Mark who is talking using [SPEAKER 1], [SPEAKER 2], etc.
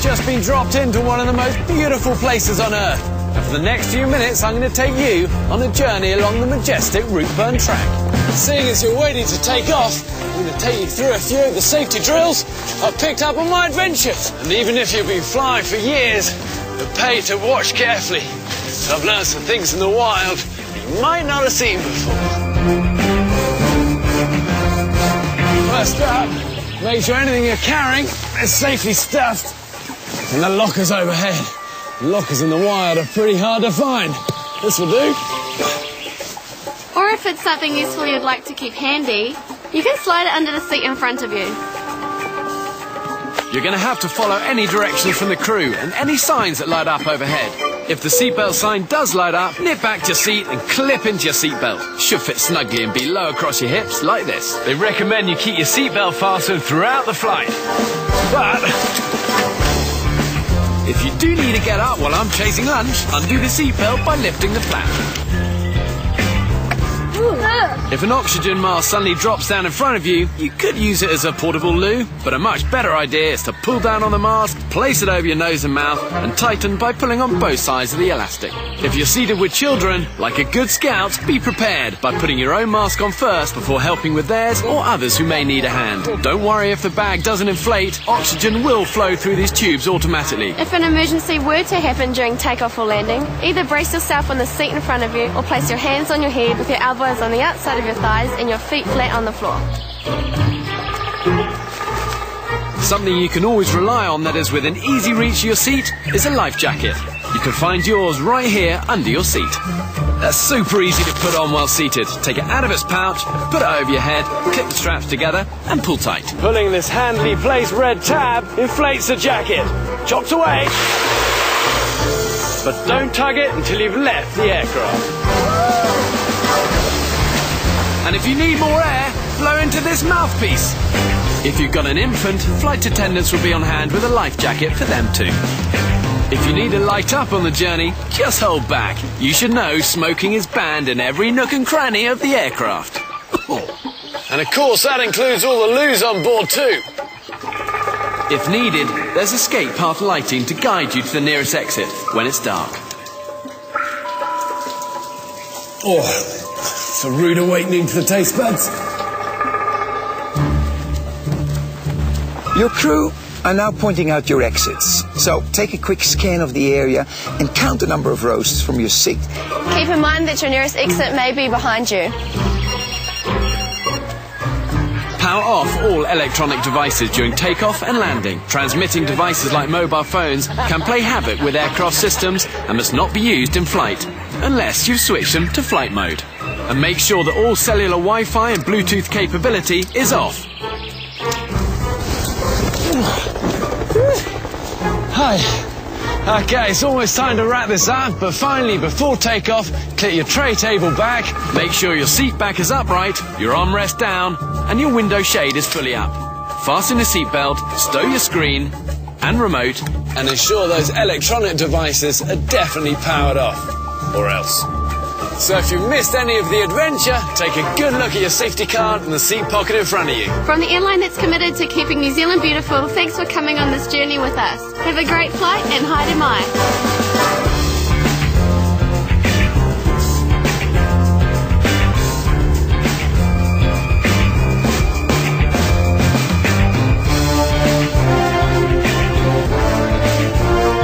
[SPEAKER 1] just been dropped into one of the most beautiful places on Earth. And for the next few minutes, I'm going to take you on a journey along the majestic route-burn track. Seeing as you're waiting to take off, I'm going to take you through a few of the safety drills I've picked up on my adventures. And even if you've been flying for years, you're paid to watch carefully. So I've learned some things in the wild you might not have seen before. First up, make sure anything you're carrying is safely stuffed. And the lockers overhead. Lockers in the wild are pretty hard to find. This will do.
[SPEAKER 2] Or if it's something useful you'd like to keep handy, you can slide it under the seat in front of you.
[SPEAKER 1] You're going to have to follow any directions from the crew and any signs that light up overhead. If the seatbelt sign does light up, nip back to your seat and clip into your seatbelt. Should fit snugly and be low across your hips, like this. They recommend you keep your seatbelt fastened throughout the flight. But if you do need to get up while I'm chasing lunch, undo the seatbelt by lifting the flap. If an oxygen mask suddenly drops down in front of you, you could use it as a portable loo, but a much better idea is to pull down on the mask, place it over your nose and mouth, and tighten by pulling on both sides of the elastic. If you're seated with children, like a good scout, be prepared by putting your own mask on first before helping with theirs or others who may need a hand. Don't worry if the bag doesn't inflate, oxygen will flow through these tubes automatically.
[SPEAKER 2] If an emergency were to happen during takeoff or landing, either brace yourself on the seat in front of you or place your hands on your head with your elbows on the outside of your thighs and your feet flat on the floor.
[SPEAKER 1] Something you can always rely on that is within easy reach of your seat is a life jacket. You can find yours right here under your seat. That's super easy to put on while seated. Take it out of its pouch, put it over your head, clip the straps together and pull tight. Pulling this handily placed red tab inflates the jacket. Chopped away. But don't tug it until you've left the aircraft. And if you need more air, blow into this mouthpiece. If you've got an infant, flight attendants will be on hand with a life jacket for them too. If you need to light up on the journey, just hold back. You should know smoking is banned in every nook and cranny of the aircraft. And of course that includes all the loos on board too. If needed, there's escape path lighting to guide you to the nearest exit when it's dark. Oh. It's a rude awakening to the taste buds.
[SPEAKER 3] Your crew are now pointing out your exits. So take a quick scan of the area and count the number of rows from your seat.
[SPEAKER 2] Keep in mind that your nearest exit may be behind you.
[SPEAKER 1] Power off all electronic devices during takeoff and landing. Transmitting devices like mobile phones can play havoc with aircraft systems and must not be used in flight, unless you've switched them to flight mode. And make sure that all cellular Wi-Fi and Bluetooth capability is off. Hi. Okay, it's almost time to wrap this up, but finally, before takeoff, clip your tray table back, make sure your seat back is upright, your armrest down, and your window shade is fully up. Fasten your seatbelt, stow your screen and remote, and ensure those electronic devices are definitely powered off, or else. So if you've missed any of the adventure, take a good look at your safety card and the seat pocket in front of you.
[SPEAKER 2] From the airline that's committed to keeping New Zealand beautiful, thanks for coming on this journey with us. Have a great flight and haere mai.